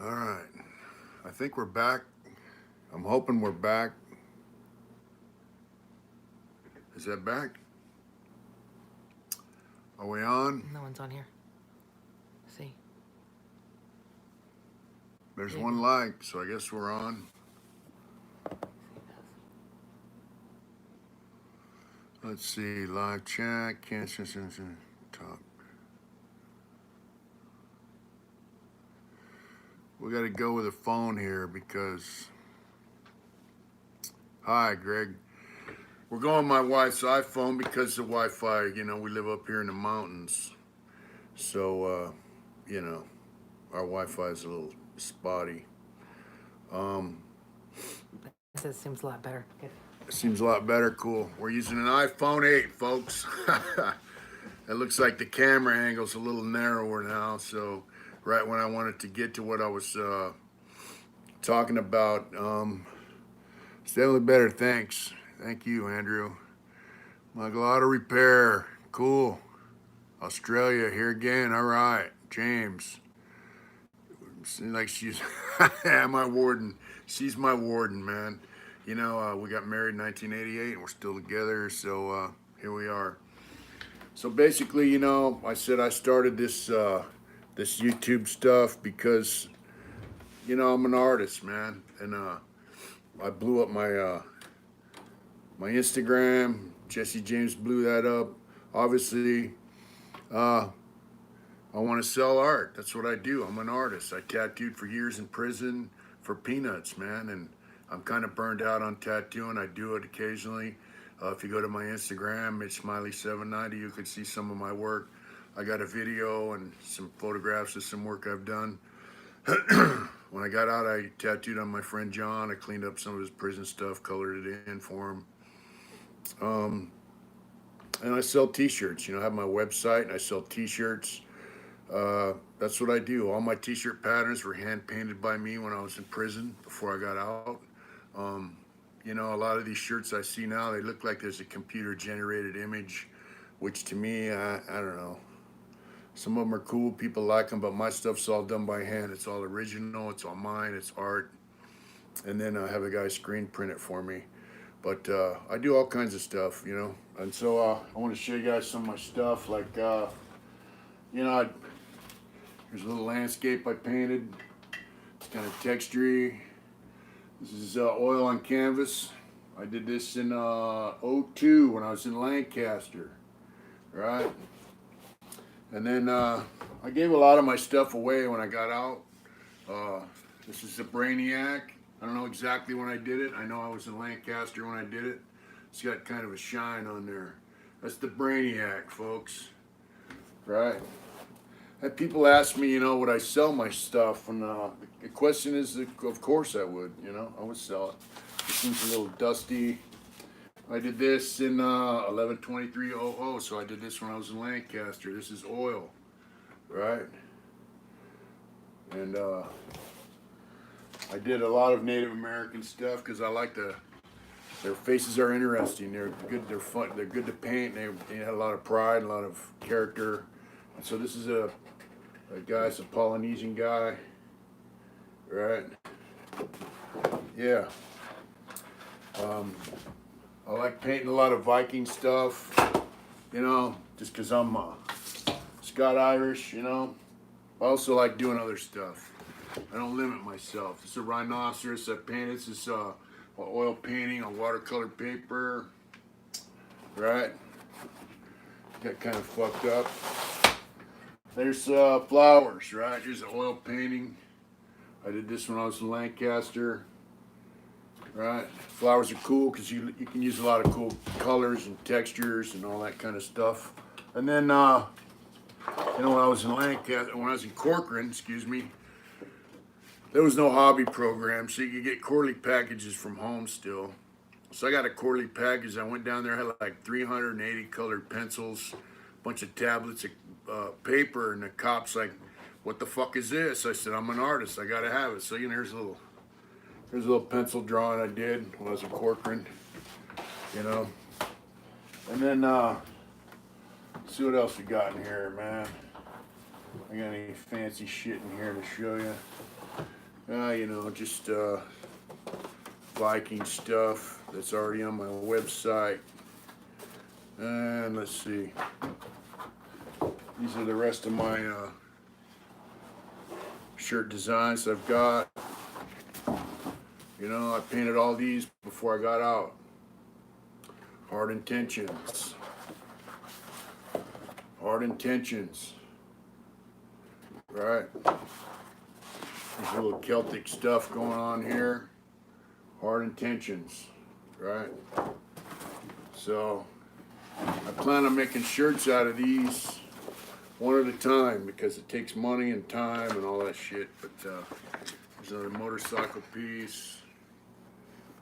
All right. I think we're back. I'm hoping we're back. Is that back? Are we on? No one's on here. See, There's there you one go. like, so I guess we're on. Let's see. Live chat. Cancer. Talk. We got to go with a phone here because. Hi, Greg. We're going my wife's iPhone because the Wi-Fi. We live up here in the mountains, so you know, our Wi-Fi is a little spotty. Um, This seems a lot better. Good. it seems a lot better. Cool. We're using an iPhone 8, folks. It looks like the camera angle's a little narrower now. So, right when I wanted to get to what I was talking about, it's definitely better. Thanks. Thank you, Andrew. Magalata Repair. Cool. Australia here again. All right. James. Seems like she's yeah, my warden. She's my warden, man. We got married in 1988 and we're still together. So here we are. So basically, I said I started this YouTube stuff because I'm an artist, man, and I blew up my Instagram. Jesse James blew that up. Obviously, uh, I want to sell art. That's what I do. I'm an artist. I tattooed for years in prison for peanuts, man, and I'm kind of burned out on tattooing. I do it occasionally. If you go to my Instagram, Mitch Smiley 790, you can see some of my work. I got a video and some photographs of some work I've done. When I got out, I tattooed on my friend John. I cleaned up some of his prison stuff, colored it in for him. Um, and I sell T-shirts. I have my website and I sell T-shirts. That's what I do. All my T-shirt patterns were hand painted by me when I was in prison before I got out. Um, a lot of these shirts I see now, they look like there's a computer generated image, which to me, I don't know. Some of them are cool, people like them, but my stuff's all done by hand. It's all original, it's all mine, it's art. And then I have a guy screen print it for me. But I do all kinds of stuff, And so I want to show you guys some of my stuff. Like, you know, I, here's a little landscape I painted. It's kind of textury. This is oil on canvas. I did this in '02 when I was in Lancaster, right? And then I gave a lot of my stuff away when I got out. Uh, this is the Brainiac. I don't know exactly when I did it. I know I was in Lancaster when I did it. It's got kind of a shine on there. That's the Brainiac, folks. Right? Had people ask me, would I sell my stuff? And the question is, of course I would. I would sell it. It seems a little dusty. I did this in 11/23/00, so I did this when I was in Lancaster. This is oil, right? And I did a lot of Native American stuff because I like their faces are interesting. They're good. They're fun. They're good to paint. They had a lot of pride, a lot of character. And so this is a guy's a Polynesian guy, right? Yeah. Um, I like painting a lot of Viking stuff, just because I'm Scott Irish, I also like doing other stuff. I don't limit myself. This is a rhinoceros I painted. This is oil painting on watercolor paper, right? Got kind of fucked up. There's flowers, right? Here's an oil painting. I did this when I was in Lancaster, right? Flowers are cool because you can use a lot of cool colors and textures and all that kind of stuff. And then, when I was in Lancaster, when I was in Corcoran, excuse me, there was no hobby program, so you could get quarterly packages from home still. So I got a quarterly package. I went down there, had like 380 colored pencils, a bunch of tablets of paper, and the cop's like, "What the fuck is this?" I said, "I'm an artist. I gotta have it." So here's a little pencil drawing I did when I was in Corcoran, you know. And then see what else we got in here, man. I got any fancy shit in here to show you. You know, just Viking stuff that's already on my website. And let's see. These are the rest of my shirt designs I've got. You know, I painted all these before I got out. Hard Intentions. Hard Intentions. Right. There's a little Celtic stuff going on here. Hard Intentions. Right. So, I plan on making shirts out of these one at a time because it takes money and time and all that shit. But there's another motorcycle piece.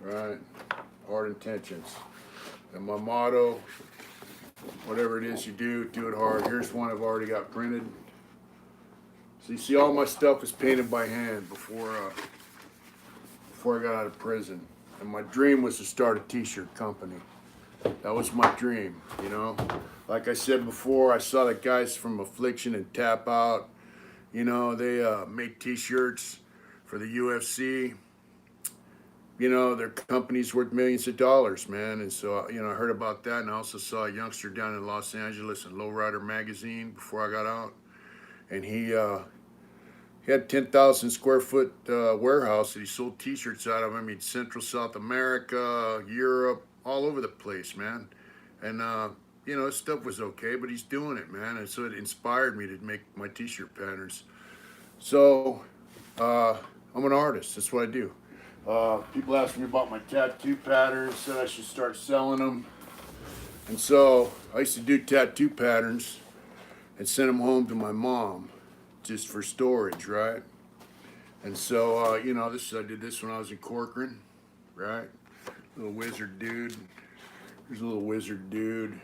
Right. Hard Intentions. And my motto, whatever it is you do, do it hard. Here's one I've already got printed. So you see all my stuff is painted by hand before I got out of prison. And my dream was to start a t-shirt company. That was my dream, you know. Like I said before, I saw the guys from Affliction and Tap Out. You know, they make t-shirts for the UFC. You know, their company's worth millions of dollars, man. And so, you know, I heard about that. And I also saw a youngster down in Los Angeles in Lowrider magazine before I got out. And he had 10,000 square foot warehouse that he sold t-shirts out of. I mean, Central South America, Europe, all over the place, man. And, you know, his stuff was okay, but he's doing it, man. And so it inspired me to make my t-shirt patterns. So, I'm an artist. That's what I do. People ask me about my tattoo patterns, said I should start selling them. And so I used to do tattoo patterns and send them home to my mom just for storage, right? And so, you know, I did this when I was in Corcoran, right? Little wizard dude. Here's a little wizard dude.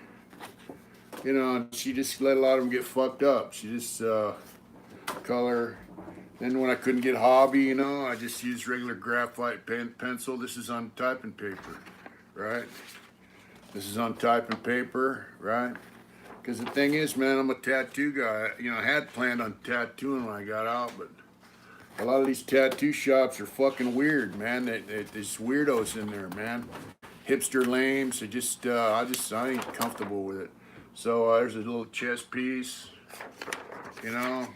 You know, she just let a lot of them get fucked up. She just color. Then when I couldn't get hobby, you know, I just used regular graphite pencil. This is on typing paper, right? This is on typing paper, right? Because the thing is, man, I'm a tattoo guy. You know, I had planned on tattooing when I got out, but a lot of these tattoo shops are fucking weird, man. There's weirdos in there, man. Hipster lames. I ain't comfortable with it. So there's a little chest piece, you know.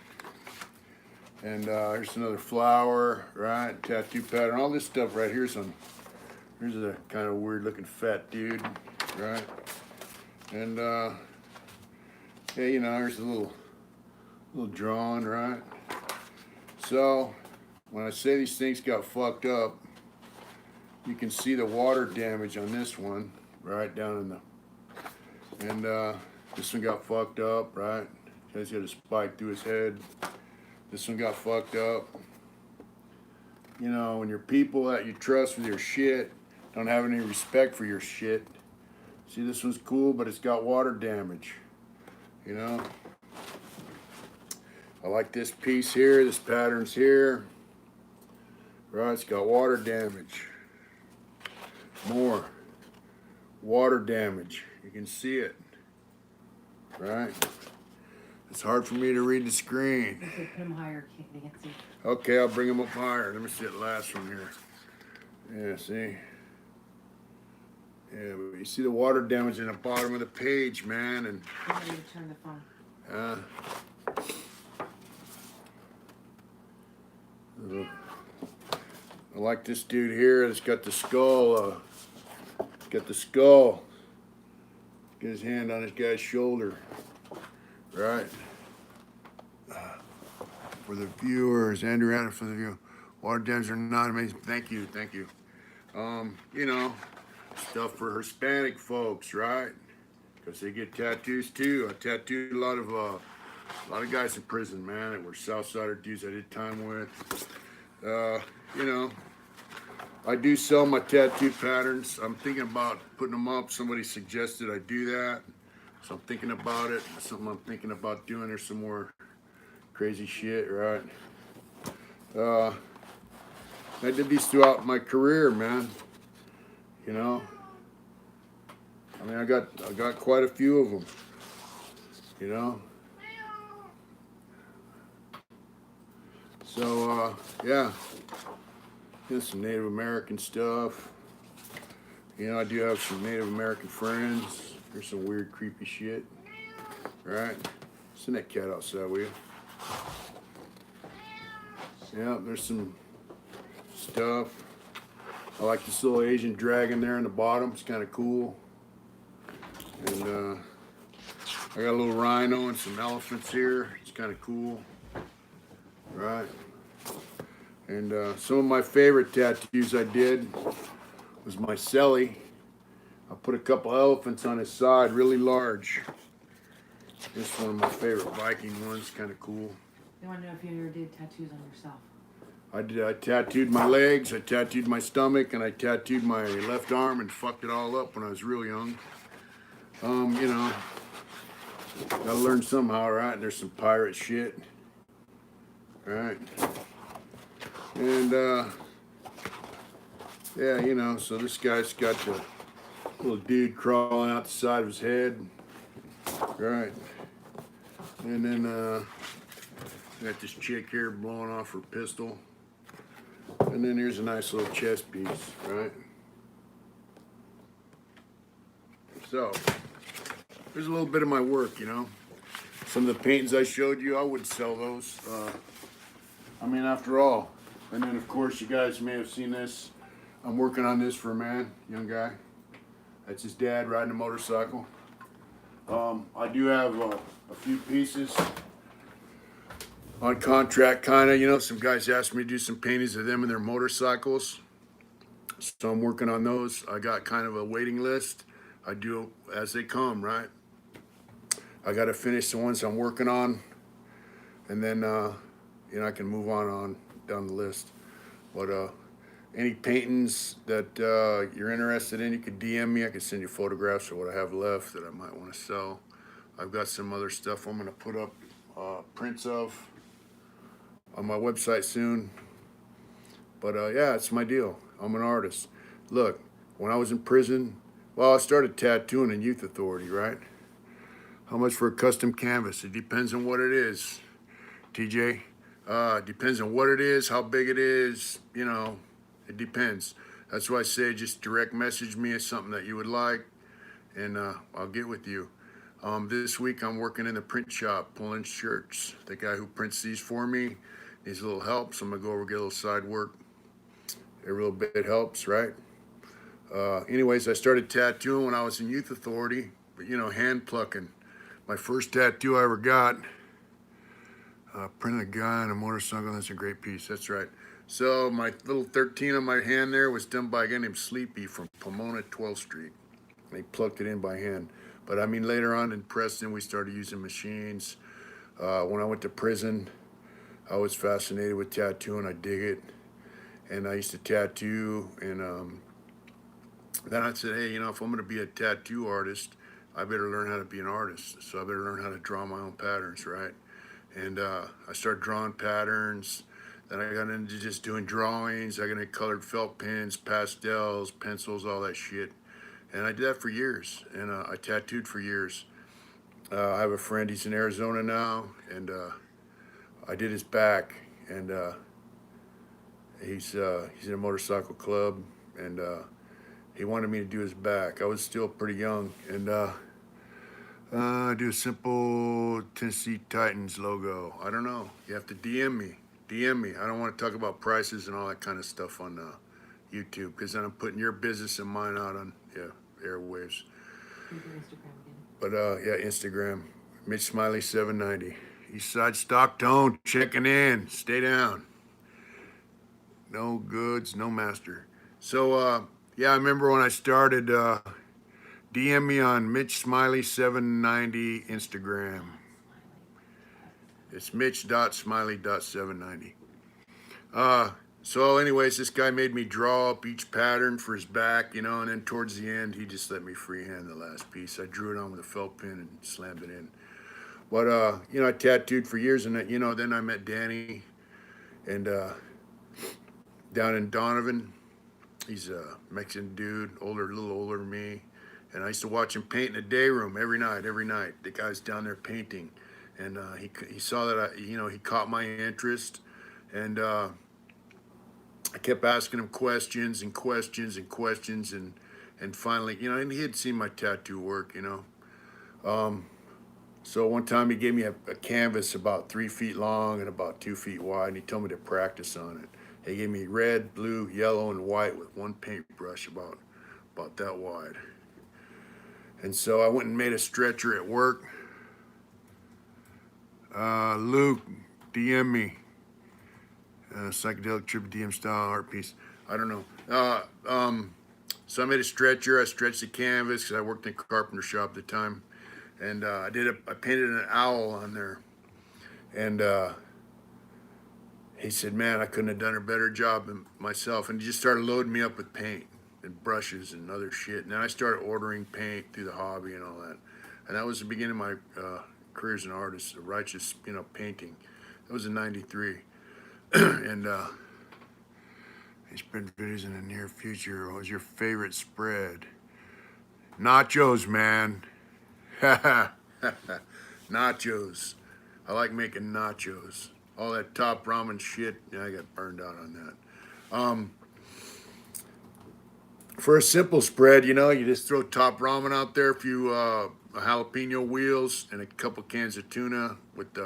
And here's another flower, right? Tattoo pattern. All this stuff right here's a kind of weird looking fat dude, right? And yeah, you know, here's a little drawing, right? So when I say these things got fucked up, you can see the water damage on this one, right down in the. And this one got fucked up, right? He's got a spike through his head. This one got fucked up. You know, when your people that you trust with your shit don't have any respect for your shit. See, this one's cool, but it's got water damage. You know? I like this piece here, this pattern's here. Right, it's got water damage. More water damage. You can see it. Right? It's hard for me to read the screen. You could put them higher, Nancy. Okay, I'll bring them up higher. Let me see it last from here. Yeah, see? Yeah, but you see the water damage in the bottom of the page, man, and I'm ready to turn the phone. I like this dude here that's got the skull. Got the skull. Get his hand on this guy's shoulder. Right. For the viewers, Andrew Adams for the view. Water damage are not amazing. Thank you, thank you. You know, stuff for Hispanic folks, right? Because they get tattoos too. I tattooed a lot of guys in prison, man, that were Southsider dudes I did time with. You know, I do sell my tattoo patterns. I'm thinking about putting them up. Somebody suggested I do that. So I'm thinking about it. Something I'm thinking about doing. There's some more crazy shit, right? I did these throughout my career, man. You know, I mean, I got quite a few of them. You know, So, yeah, here's some Native American stuff. You know, I do have some Native American friends. There's some weird, creepy shit. Right? Send that cat outside, will you? Yeah, there's some stuff. I like this little Asian dragon there in the bottom. It's kind of cool. And I got a little rhino and some elephants here. It's kind of cool. Right? And some of my favorite tattoos I did was my celly. I put a couple elephants on his side, really large. This is one of my favorite Viking ones, kind of cool. I want to know if you ever did tattoos on yourself. I did. I tattooed my legs, I tattooed my stomach, and I tattooed my left arm and fucked it all up when I was real young. You know, gotta learn somehow, right? There's some pirate shit. Right? And, yeah, you know, so this guy's got the little dude crawling out the side of his head. Right? And then, got this chick here blowing off her pistol. And then here's a nice little chest piece, right? So, there's a little bit of my work, you know. Some of the paintings I showed you, I would sell those. I mean, after all. And then, of course, you guys may have seen this. I'm working on this for a man, young guy. That's his dad riding a motorcycle. I do have a few pieces on contract, kind of. You know, some guys asked me to do some paintings of them and their motorcycles. So I'm working on those. I got kind of a waiting list. I do as they come, right? I got to finish the ones I'm working on. And then, you know, I can move on down the list. But any paintings that you're interested in, you could DM me. I can send you photographs of what I have left that I might want to sell. I've got some other stuff I'm going to put up prints of on my website soon. But yeah, it's my deal. I'm an artist. Look, when I was in prison, well, I started tattooing in Youth Authority, right? How much for a custom canvas? It depends on what it is, TJ. Depends on what it is, how big it is, you know, it depends. That's why I say just direct message me as something that you would like, and I'll get with you. This week I'm working in the print shop, pulling shirts. The guy who prints these for me needs a little help, so I'm gonna go over and get a little side work. Every little bit helps, right? Anyways, I started tattooing when I was in Youth Authority, but you know, hand plucking. My first tattoo I ever got, printed a guy on a motorcycle. That's a great piece. That's right. So my little 13 on my hand there was done by a guy named Sleepy from Pomona 12th Street. They plucked it in by hand. But I mean, later on in Preston, we started using machines. When I went to prison, I was fascinated with tattooing. I dig it. And I used to tattoo. And then I said, hey, you know, if I'm going to be a tattoo artist, I better learn how to be an artist. So I better learn how to draw my own patterns, right? And I started drawing patterns. Then I got into just doing drawings. I got into colored felt pens, pastels, pencils, all that shit. And I did that for years. And I tattooed for years. I have a friend, he's in Arizona now. And I did his back. And he's in a motorcycle club. And he wanted me to do his back. I was still pretty young. And I do a simple Tennessee Titans logo. I don't know. You have to DM me. DM me. I don't want to talk about prices and all that kind of stuff on YouTube, because then I'm putting your business and mine out on airwaves. Your Instagram again. But yeah, Instagram. Mitch Smiley 790. Eastside Stockton checking in. Stay down. No goods, no master. So yeah, I remember when I started. DM me on Mitch Smiley 790 Instagram. It's Mitch.Smiley.790. So anyways, this guy made me draw up each pattern for his back, you know, and then towards the end, he just let me freehand the last piece. I drew it on with a felt pen and slammed it in. But, you know, I tattooed for years, and, you know, then I met Danny, and down in Donovan. He's a Mexican dude, a little older than me. And I used to watch him paint in the day room every night. The guy's down there painting. And he saw that, he caught my interest. And I kept asking him questions and questions and questions, and finally, you know, and he had seen my tattoo work, you know. So one time he gave me a canvas about 3 feet long and about 2 feet wide, and he told me to practice on it. He gave me red, blue, yellow, and white with one paintbrush about that wide. And so I went and made a stretcher at work. Luke, DM me. Psychedelic trip DM style art piece. I don't know. So I made a stretcher. I stretched the canvas because I worked in a carpenter shop at the time, and I painted an owl on there. And he said, "Man, I couldn't have done a better job than myself." And he just started loading me up with paint and brushes and other shit. And then I started ordering paint through the hobby and all that. And that was the beginning of my career as an artist, a righteous, you know, painting. That was in '93. And he spread videos in the near future. What was your favorite spread? Nachos, man. Nachos. I like making nachos. All that top ramen shit, yeah, I got burned out on that. For a simple spread, you know, you just throw top ramen out there, a few jalapeno wheels, and a couple cans of tuna with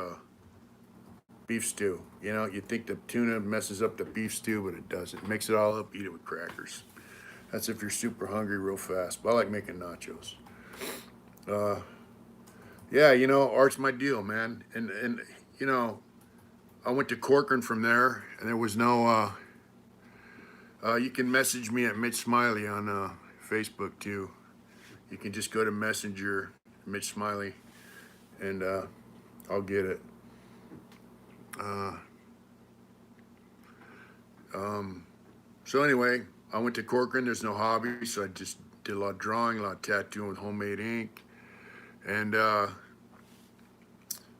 beef stew. You know, you think the tuna messes up the beef stew, but it doesn't. Mix it all up, eat it with crackers. That's if you're super hungry real fast. But I like making nachos. Yeah, you know, art's my deal, man. And you know, I went to Corcoran from there, and there was no. You can message me at Mitch Smiley on Facebook too. You can just go to Messenger, Mitch Smiley, and I'll get it. So anyway, I went to Corcoran. There's no hobby, so I just did a lot of drawing, a lot of tattooing with homemade ink, and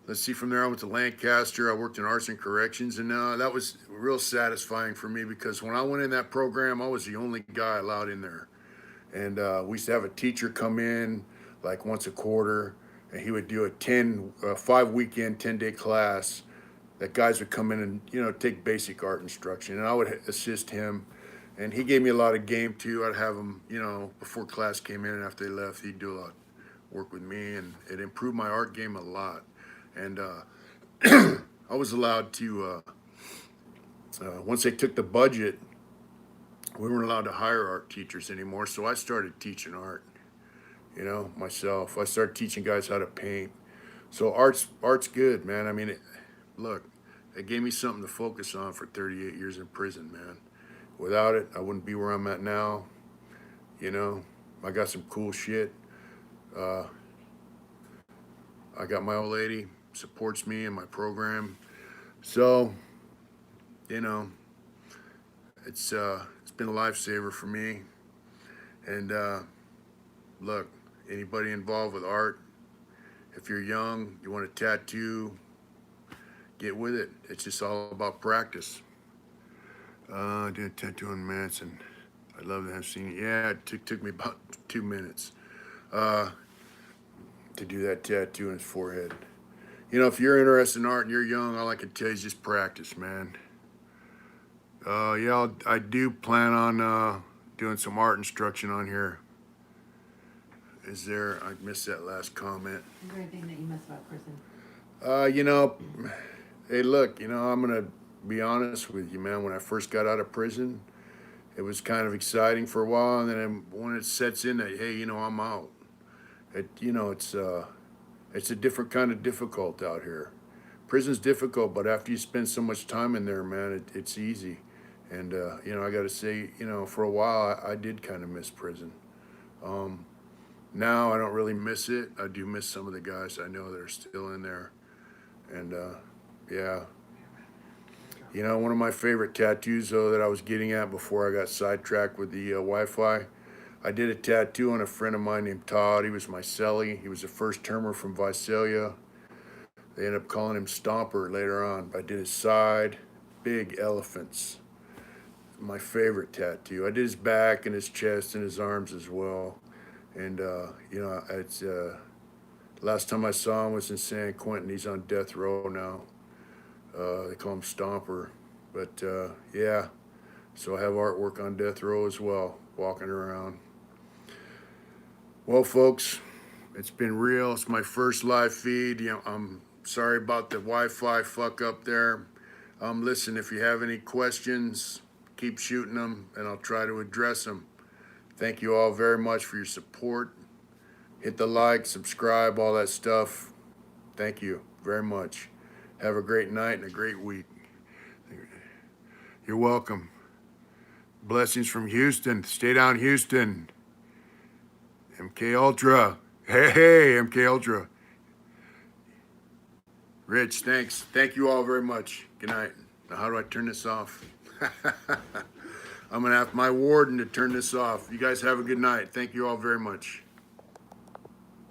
let's see. From there, I went to Lancaster. I worked in arts and corrections, and that was real satisfying for me because when I went in that program, I was the only guy allowed in there, and we used to have a teacher come in like once a quarter, and he would do a 5 weekend 10-day class. That guys would come in and, you know, take basic art instruction, and I would assist him. And he gave me a lot of game too. I'd have him, you know, before class came in and after they left, he'd do a lot of work with me, and it improved my art game a lot. And I was allowed to, once they took the budget, we weren't allowed to hire art teachers anymore. So I started teaching art, you know, myself. I started teaching guys how to paint. So art's good, man. I mean, look, it gave me something to focus on for 38 years in prison, man. Without it, I wouldn't be where I'm at now. You know, I got some cool shit. I got my old lady supports me in my program. So, you know, it's been a lifesaver for me. And look, anybody involved with art, if you're young, you want a tattoo, get with it. It's just all about practice. I did a tattoo on Manson. I'd love to have seen it. Yeah, it took me about 2 minutes to do that tattoo on his forehead. You know, if you're interested in art and you're young, all I can tell you is just practice, man. Yeah, I do plan on doing some art instruction on here. Is there? I missed that last comment. Is there anything that you miss about prison? You know, hey, look, you know, I'm gonna be honest with you, man. When I first got out of prison, it was kind of exciting for a while, and then when it sets in that, hey, you know, I'm out. You know, it's a different kind of difficult out here. Prison's difficult, but after you spend so much time in there, man, it's easy. And you know, I got to say, you know, for a while, I did kind of miss prison. Now I don't really miss it. I do miss some of the guys I know that are still in there, and yeah. You know, one of my favorite tattoos, though, that I was getting at before I got sidetracked with the Wi-Fi, I did a tattoo on a friend of mine named Todd. He was my cellie. He was a first-termer from Visalia. They ended up calling him Stomper later on. But I did his side, big elephants. My favorite tattoo. I did his back and his chest and his arms as well. And, you know, it's last time I saw him was in San Quentin. He's on death row now. They call him Stomper. But yeah, so I have artwork on death row as well, walking around. Well, folks, it's been real. It's my first live feed. I'm sorry about the Wi-Fi fuck up there. Listen, if you have any questions, keep shooting them, and I'll try to address them. Thank you all very much for your support. Hit the like, subscribe, all that stuff. Thank you very much. Have a great night and a great week. You're welcome. Blessings from Houston. Stay down, Houston. MK Ultra. Hey, MK Ultra. Rich, thanks. Thank you all very much. Good night. Now, how do I turn this off? I'm going to have my warden to turn this off. You guys have a good night. Thank you all very much.